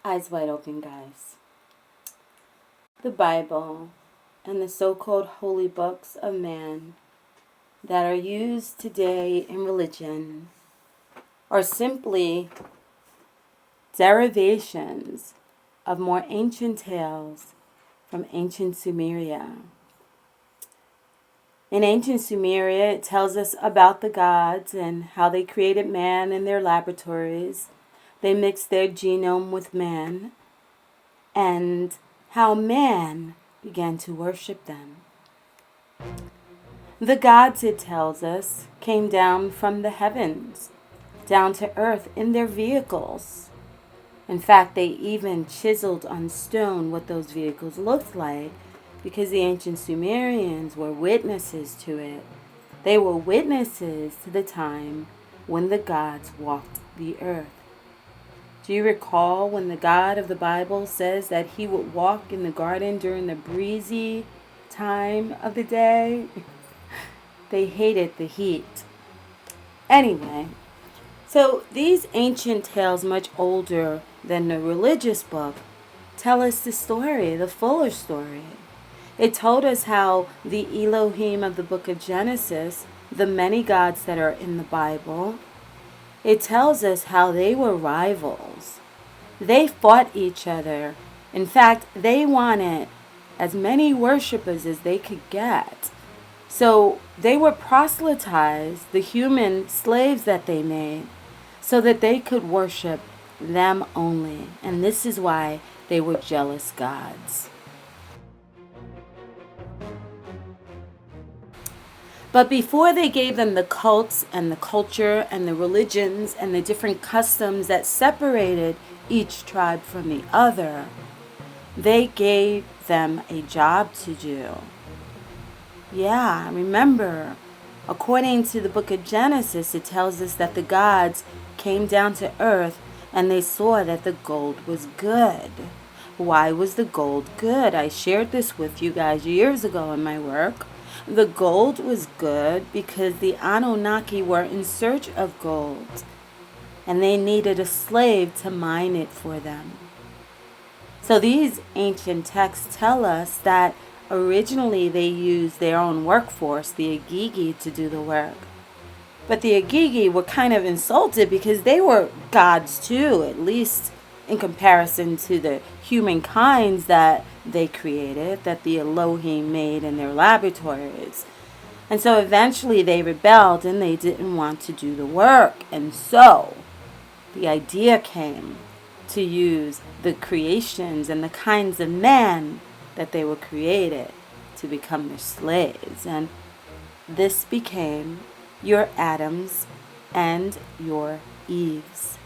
Eyes wide open, guys. The Bible and the so-called holy books of man that are used today in religion are simply derivations of more ancient tales from ancient Sumeria. In ancient Sumeria, it tells us about the gods and how they created man in their laboratories. They mixed their genome with man, and how man began to worship them. The gods, it tells us, came down from the heavens, down to earth in their vehicles. In fact, they even chiseled on stone what those vehicles looked like, because the ancient Sumerians were witnesses to it. They were witnesses to the time when the gods walked the earth. Do you recall when the God of the Bible says that he would walk in the garden during the breezy time of the day? They hated the heat. Anyway, so these ancient tales, much older than the religious book, tell us the story, the fuller story. It told us how the Elohim of the book of Genesis, the many gods that are in the Bible, it tells us how they were rivals. They fought each other. In fact, they wanted as many worshipers as they could get. So they were proselytized, the human slaves that they made, so that they could worship them only. And this is why they were jealous gods. But before they gave them the cults and the culture and the religions and the different customs that separated each tribe from the other, they gave them a job to do. Yeah, remember, according to the book of Genesis, it tells us that the gods came down to earth and they saw that the gold was good. Why was the gold good? I shared this with you guys years ago in my work. The gold was good because the Anunnaki were in search of gold, and they needed a slave to mine it for them. So these ancient texts tell us that originally they used their own workforce, the Agigi, to do the work. But the Agigi were kind of insulted because they were gods too, at least in comparison to the humankinds that they created, that the Elohim made in their laboratories. And so eventually they rebelled and they didn't want to do the work. And so the idea came to use the creations and the kinds of man that they were created to become their slaves. And this became your Adams and your Eves.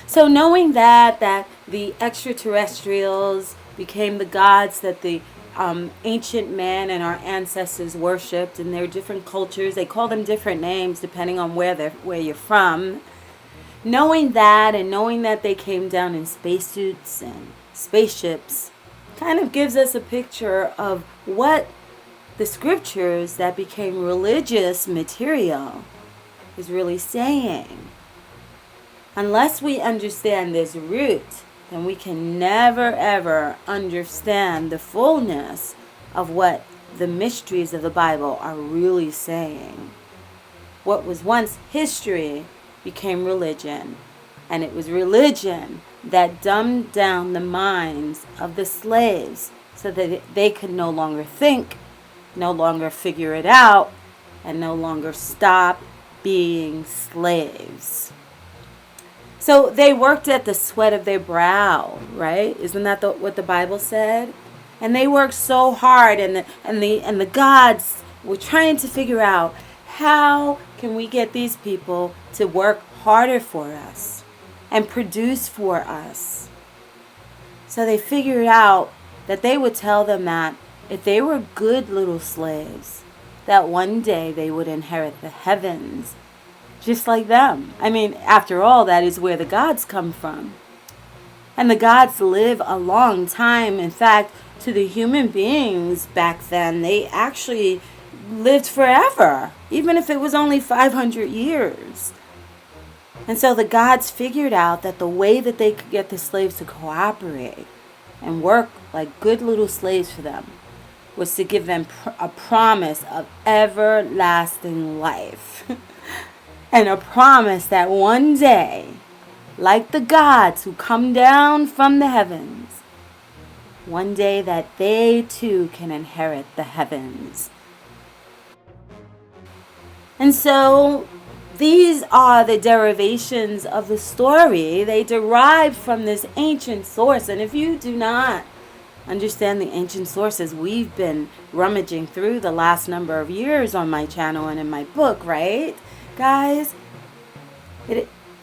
So knowing that the extraterrestrials became the gods that the ancient men and our ancestors worshipped in their different cultures, they call them different names depending on where you're from. Knowing that and knowing that they came down in spacesuits and spaceships kind of gives us a picture of what the scriptures that became religious material is really saying. Unless we understand this root, then we can never ever understand the fullness of what the mysteries of the Bible are really saying. What was once history became religion, and it was religion that dumbed down the minds of the slaves so that they could no longer think, no longer figure it out, and no longer stop being slaves. So they worked at the sweat of their brow, right? Isn't that what the Bible said? And they worked so hard, and the gods were trying to figure out, how can we get these people to work harder for us and produce for us? So they figured out that they would tell them that if they were good little slaves, that one day they would inherit the heavens just like them. I mean, after all, that is where the gods come from. And the gods live a long time. In fact, to the human beings back then, they actually lived forever, even if it was only 500 years. And so the gods figured out that the way that they could get the slaves to cooperate and work like good little slaves for them was to give them a promise of everlasting life. And a promise that one day, like the gods who come down from the heavens, one day that they too can inherit the heavens. And so these are the derivations of the story. They derive from this ancient source. And if you do not understand the ancient sources we've been rummaging through the last number of years on my channel and in my book, right, guys?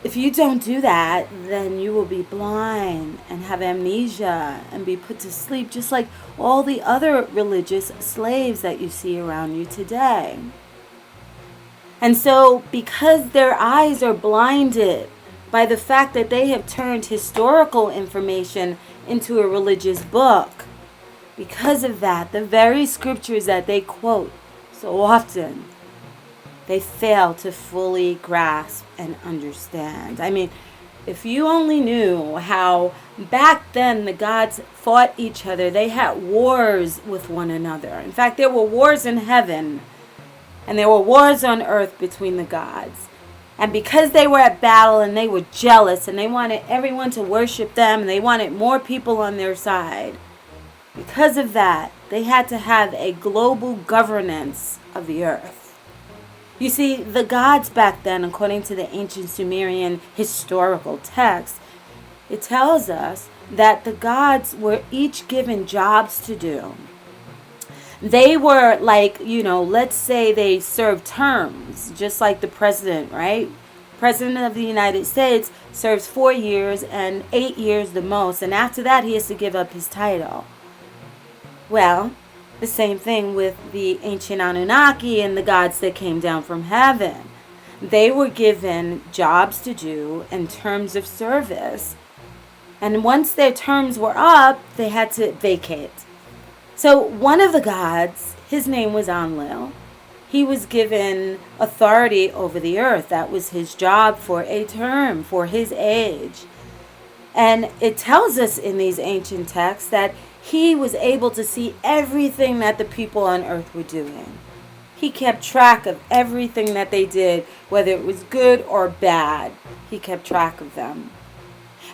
If you don't do that, then you will be blind and have amnesia and be put to sleep, just like all the other religious slaves that you see around you today. And so, because their eyes are blinded by the fact that they have turned historical information into a religious book, because of that, the very scriptures that they quote so often, they fail to fully grasp and understand. I mean, if you only knew how back then the gods fought each other, they had wars with one another. In fact, there were wars in heaven, and there were wars on earth between the gods. And because they were at battle and they were jealous and they wanted everyone to worship them and they wanted more people on their side, because of that, they had to have a global governance of the earth. You see, the gods back then, according to the ancient Sumerian historical text, it tells us that the gods were each given jobs to do. They were like, let's say they served terms, just like the president, right? President of the United States serves 4 years and 8 years the most, and after that he has to give up his title. Well, the same thing with the ancient Anunnaki and the gods that came down from heaven. They were given jobs to do and terms of service. And once their terms were up, they had to vacate. So one of the gods, his name was Enlil. He was given authority over the earth. That was his job for a term, for his age. And it tells us in these ancient texts that he was able to see everything that the people on earth were doing. He kept track of everything that they did, whether it was good or bad. He kept track of them.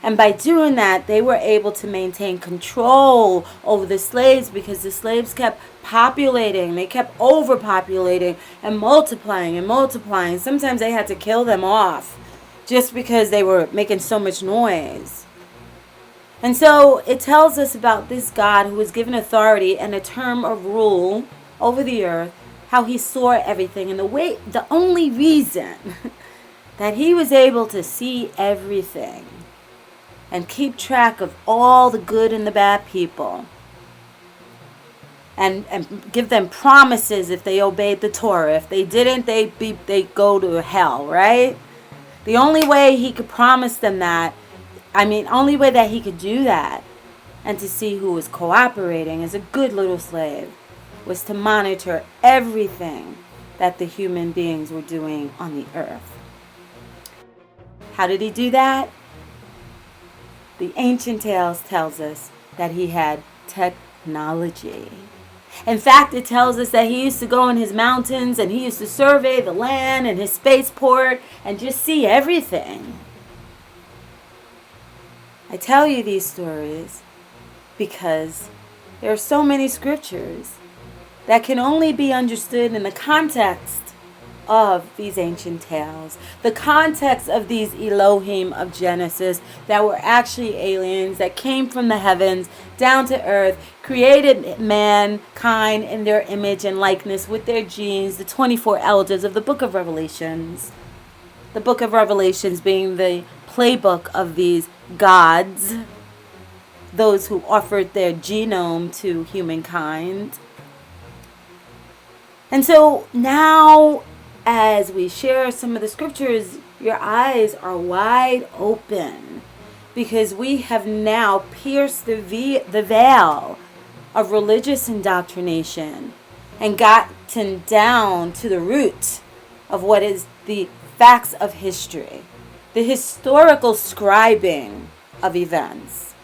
And by doing that, they were able to maintain control over the slaves because the slaves kept populating. They kept overpopulating and multiplying and multiplying. Sometimes they had to kill them off just because they were making so much noise. And so it tells us about this God who was given authority and a term of rule over the earth, how he saw everything. And the only reason that he was able to see everything and keep track of all the good and the bad people and give them promises if they obeyed the Torah. If they didn't, they'd go to hell, right? The only way he could promise them that, only way that he could do that and to see who was cooperating as a good little slave was to monitor everything that the human beings were doing on the earth. How did he do that? The ancient tales tells us that he had technology. In fact, it tells us that he used to go in his mountains and he used to survey the land and his spaceport and just see everything. I tell you these stories because there are so many scriptures that can only be understood in the context of these ancient tales, the context of these Elohim of Genesis that were actually aliens that came from the heavens down to earth, created mankind in their image and likeness with their genes, the 24 elders of the book of Revelations. The book of Revelations being the playbook of these gods, those who offered their genome to humankind. And so now, as we share some of the scriptures, your eyes are wide open because we have now pierced the veil of religious indoctrination and gotten down to the root of what is the facts of history. the historical scribing of events.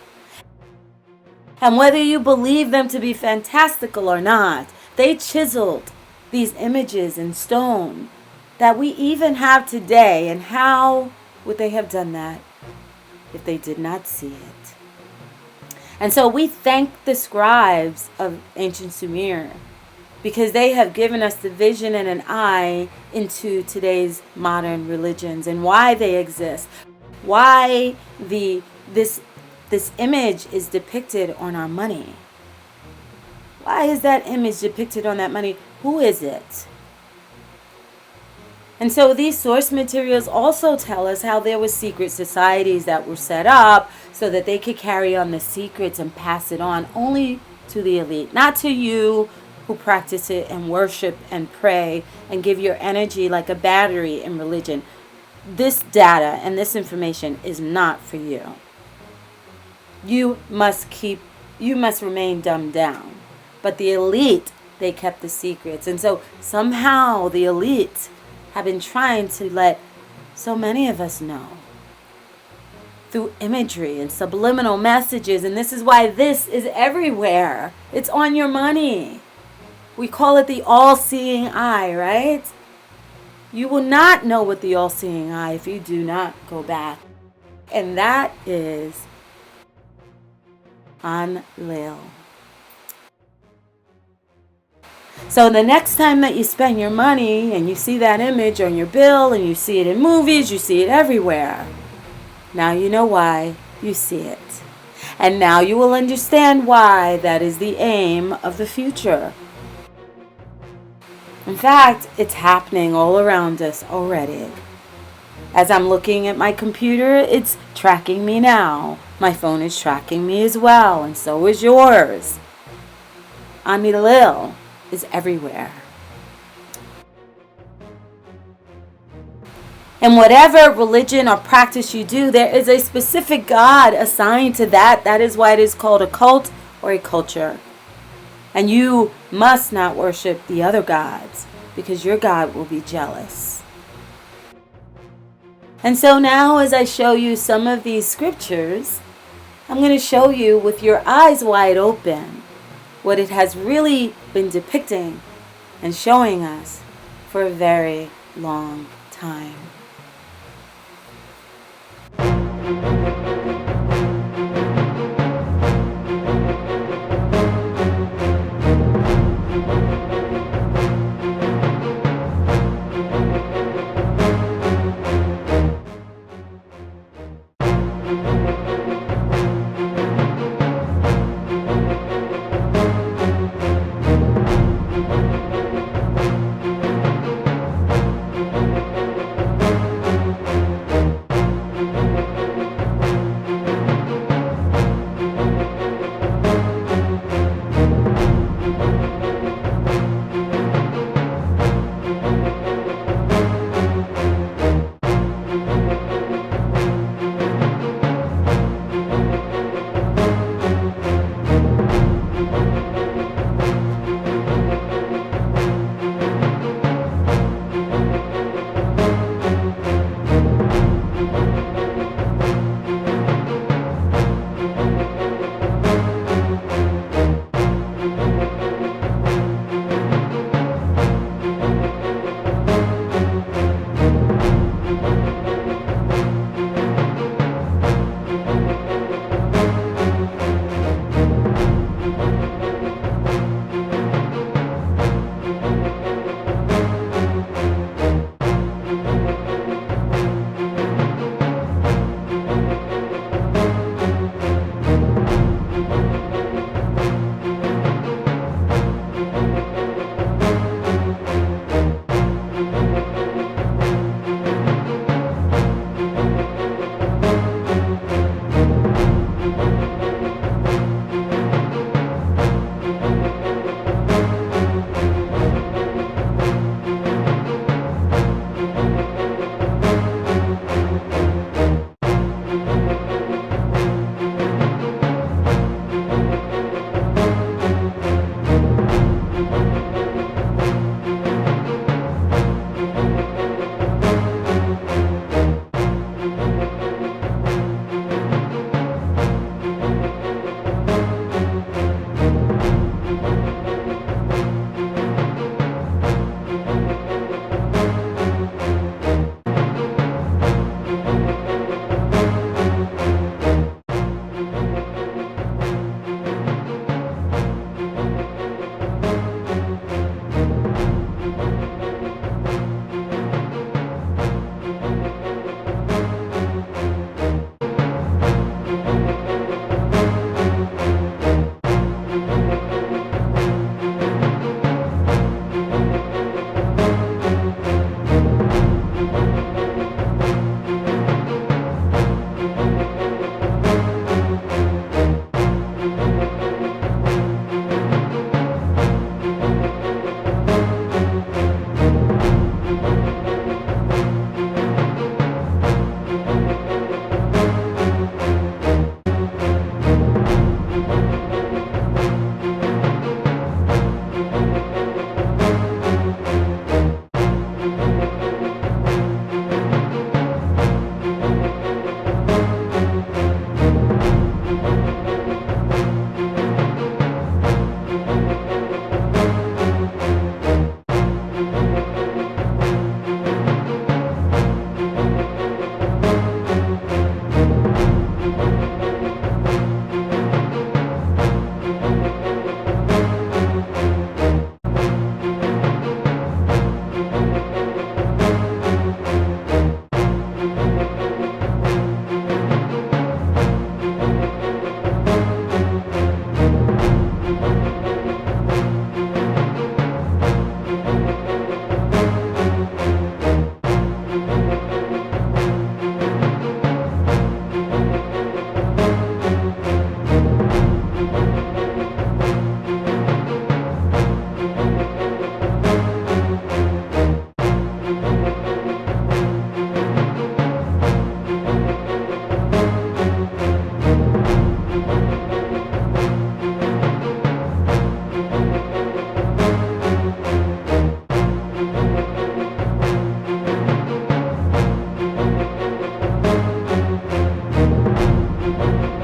And whether you believe them to be fantastical or not, they chiseled these images in stone that we even have today. And how would they have done that if they did not see it? And so we thank the scribes of ancient Sumer, because they have given us the vision and an eye into today's modern religions and why they exist, why this image is depicted on our money. Why is that image depicted on that money? Who is it? And so these source materials also tell us how there were secret societies that were set up so that they could carry on the secrets and pass it on only to the elite, not to you who practice it and worship and pray and give your energy like a battery in religion. This data and this information is not for you. You must remain dumbed down. But the elite, they kept the secrets. And so somehow the elite have been trying to let so many of us know through imagery and subliminal messages. And this is why this is everywhere. It's on your money. We call it the all-seeing eye, right? You will not know what the all-seeing eye if you do not go back. And that is Enlil. So the next time that you spend your money and you see that image on your bill and you see it in movies, you see it everywhere. Now you know why you see it. And now you will understand why that is the aim of the future. In fact, it's happening all around us already. As I'm looking at my computer, it's tracking me now. My phone is tracking me as well, and so is yours. Enlil is everywhere. And whatever religion or practice you do, there is a specific God assigned to that. That is why it is called a cult or a culture. And you must not worship the other gods, because your God will be jealous. And so now, as I show you some of these scriptures, I'm going to show you with your eyes wide open what it has really been depicting and showing us for a very long time. you.